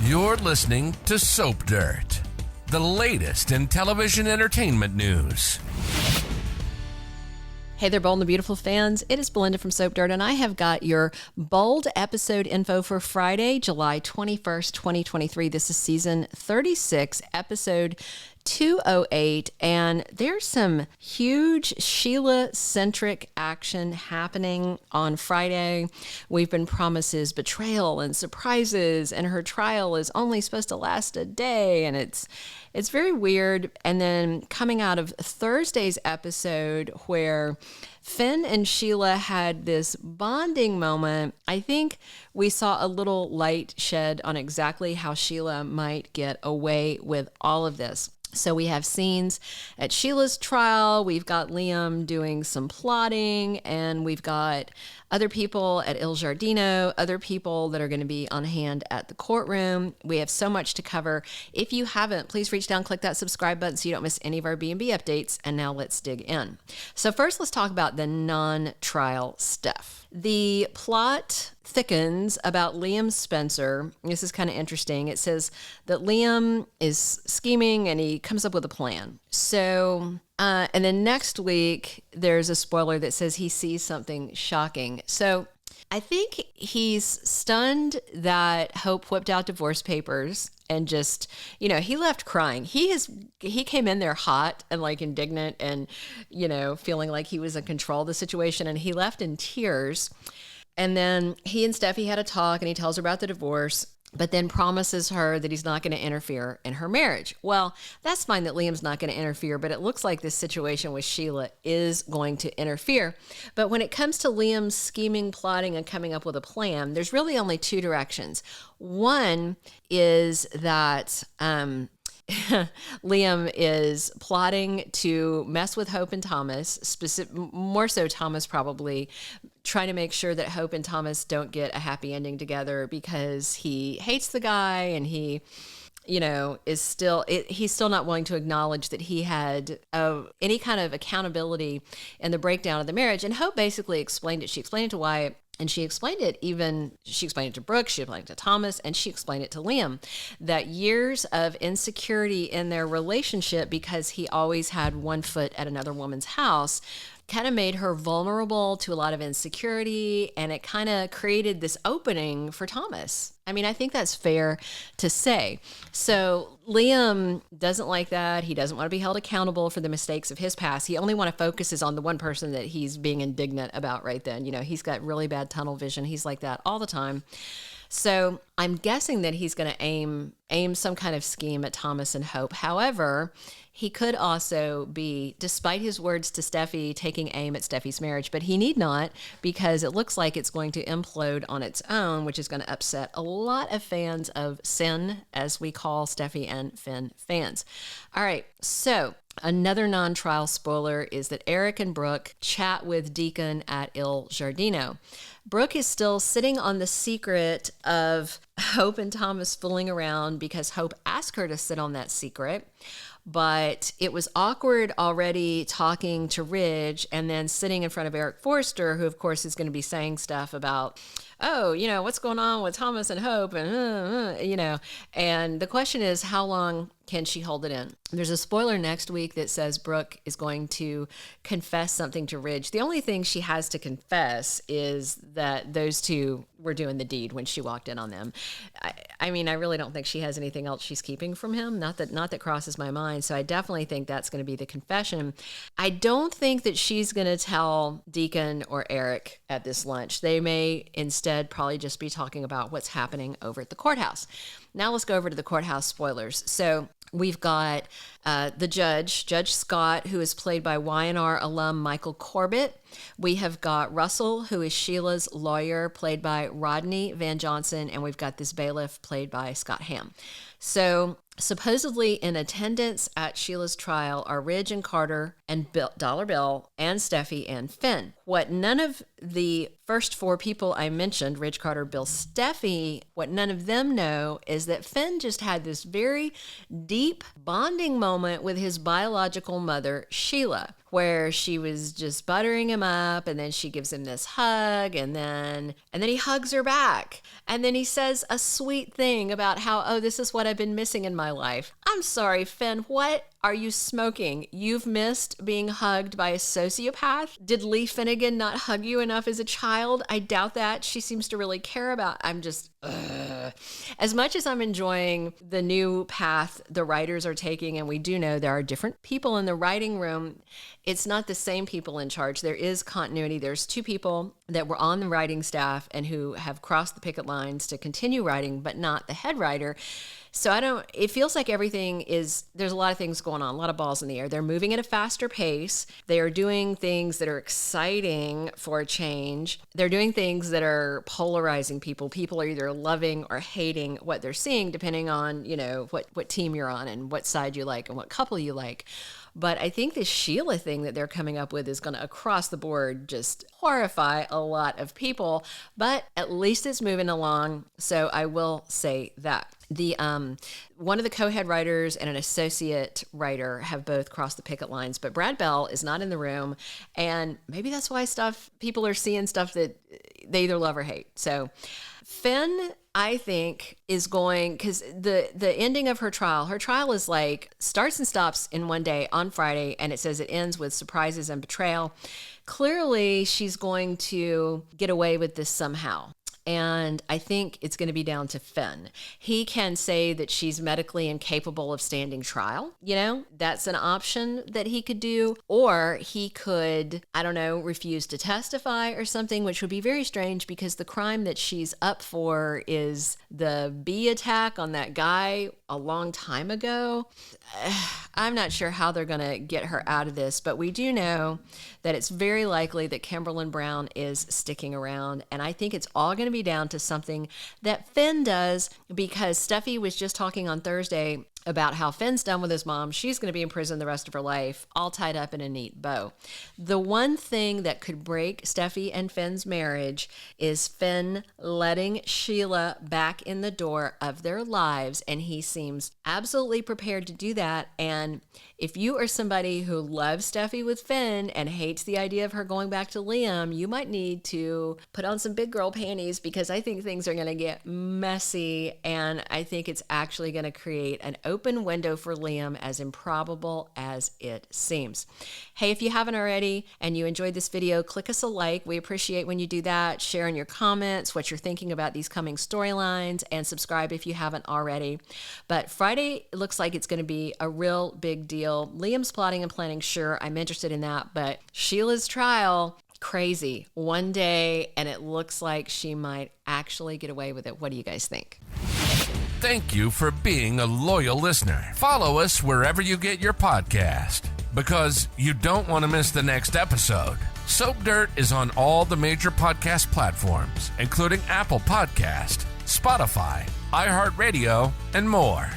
You're listening to Soap Dirt, the latest in television entertainment news. Hey there, Bold and the Beautiful fans. It is Belinda from Soap Dirt, and I have got your Bold episode info for Friday, July 21st, 2023. This is season 36, episode 208, and there's some huge Sheila-centric action happening on Friday. We've been promised betrayal and surprises, and her trial is only supposed to last a day, and it's very weird. And then coming out of Thursday's episode where Finn and Sheila had this bonding moment, I think we saw a little light shed on exactly how Sheila might get away with all of this. So we have scenes at Sheila's trial, we've got Liam doing some plotting, and we've got other people at Il Giardino, other people that are going to be on hand at the courtroom. We have so much to cover. If you haven't, please reach down, click that subscribe button so you don't miss any of our B&B updates. And now let's dig in. So first, let's talk about the non-trial stuff. The plot thickens about Liam Spencer. This is kind of interesting. It says that Liam is scheming and he comes up with a plan. So, and then next week, there's a spoiler that says he sees something shocking. So I think he's stunned that Hope whipped out divorce papers and just, he left crying. He came in there hot and like indignant and, feeling like he was in control of the situation, and he left in tears. And then he and Steffi had a talk, and he tells her about the divorce, but then promises her that he's not going to interfere in her marriage. Well, that's fine that Liam's not going to interfere, but it looks like this situation with Sheila is going to interfere. But when it comes to Liam's scheming, plotting, and coming up with a plan, there's really only two directions. One is that Liam is plotting to mess with Hope and Thomas, more so Thomas probably, trying to make sure that Hope and Thomas don't get a happy ending together because he hates the guy and he, is still, he's still not willing to acknowledge that he had any kind of accountability in the breakdown of the marriage. And Hope basically explained it. She explained it to Wyatt. And she explained it to Brooke, she explained it to Thomas, and she explained it to Liam, that years of insecurity in their relationship because he always had one foot at another woman's house kind of made her vulnerable to a lot of insecurity, and it kind of created this opening for Thomas. I mean, I think that's fair to say. So Liam doesn't like that. He doesn't want to be held accountable for the mistakes of his past. He only focuses on the one person that he's being indignant about right then. He's got really bad tunnel vision. He's like that all the time. So I'm guessing that he's going to aim some kind of scheme at Thomas and Hope. However, he could also be, despite his words to Steffi, taking aim at Steffi's marriage, but he need not, because it looks like it's going to implode on its own, which is going to upset a lot of fans of Sin, as we call Steffi and Finn fans. All right, so another non-trial spoiler is that Eric and Brooke chat with Deacon at Il Giardino. Brooke is still sitting on the secret of Hope and Thomas fooling around because Hope asked her to sit on that secret. But it was awkward already talking to Ridge and then sitting in front of Eric Forrester, who, of course, is going to be saying stuff about, what's going on with Thomas and Hope, and, and the question is, how long can she hold it in? There's a spoiler next week that says Brooke is going to confess something to Ridge. The only thing she has to confess is that those two were doing the deed when she walked in on them. I really don't think she has anything else she's keeping from him. Not that crosses my mind. So I definitely think that's going to be the confession. I don't think that she's going to tell Deacon or Eric at this lunch. They may instead probably just be talking about what's happening over at the courthouse. Now let's go over to the courthouse spoilers. So we've got the judge, Judge Scott, who is played by Y&R alum Michael Corbett. We have got Russell, who is Sheila's lawyer, played by Rodney Van Johnson. And we've got this bailiff played by Scott Hamm. So supposedly in attendance at Sheila's trial are Ridge and Carter and Dollar Bill and Steffi and Finn. what none of the first four people I mentioned, Ridge, Carter, Bill, Steffy, what none of them know is that Finn just had this very deep bonding moment with his biological mother, Sheila, where she was just buttering him up, and then she gives him this hug, and then he hugs her back. And then he says a sweet thing about how, oh, this is what I've been missing in my life. I'm sorry, Finn, what are you smoking? You've missed being hugged by a sociopath? Did Lee Finnegan not hug you enough as a child? I doubt that. She seems to really care about. As much as I'm enjoying the new path the writers are taking, and we do know there are different people in the writing room, it's not the same people in charge. There is continuity. There's two people that were on the writing staff and who have crossed the picket lines to continue writing, but not the head writer. So it feels like there's a lot of things going on, a lot of balls in the air. They're moving at a faster pace. They are doing things that are exciting for a change. They're doing things that are polarizing people. People are either loving or hating what they're seeing, depending on, what team you're on and what side you like and what couple you like. But I think this Sheila thing that they're coming up with is going to, across the board, just horrify a lot of people. But at least it's moving along. So I will say that. One of the co-head writers and an associate writer have both crossed the picket lines, but Brad Bell is not in the room, and maybe that's why people are seeing stuff that they either love or hate. So Finn, I think, is going, because the ending of her trial is like starts and stops in one day on Friday, and it says it ends with surprises and betrayal. Clearly, she's going to get away with this somehow. And I think it's going to be down to Finn. He can say that she's medically incapable of standing trial. That's an option that he could do. Or he could, refuse to testify or something, which would be very strange because the crime that she's up for is the bee attack on that guy a long time ago. I'm not sure how they're going to get her out of this, but we do know that it's very likely that Kimberlin Brown is sticking around. And I think it's all going to be down to something that Finn does, because Steffi was just talking on Thursday about how Finn's done with his mom. She's going to be in prison the rest of her life, all tied up in a neat bow. The one thing that could break Steffi and Finn's marriage is Finn letting Sheila back in the door of their lives, and he seems absolutely prepared to do that. And if you are somebody who loves Steffi with Finn and hates the idea of her going back to Liam, you might need to put on some big girl panties, because I think things are going to get messy, and I think it's actually going to create an open window for Liam, as improbable as it seems. Hey, if you haven't already and you enjoyed this video, click us a like. We appreciate when you do that. Share in your comments what you're thinking about these coming storylines, and subscribe if you haven't already. But Friday looks like it's going to be a real big deal. Liam's plotting and planning, sure, I'm interested in that, but Sheila's trial, crazy. One day, and it looks like she might actually get away with it. What do you guys think? Thank you for being a loyal listener. Follow us wherever you get your podcast, because you don't want to miss the next episode. Soap Dirt is on all the major podcast platforms, including Apple Podcast, Spotify, iHeartRadio, and more.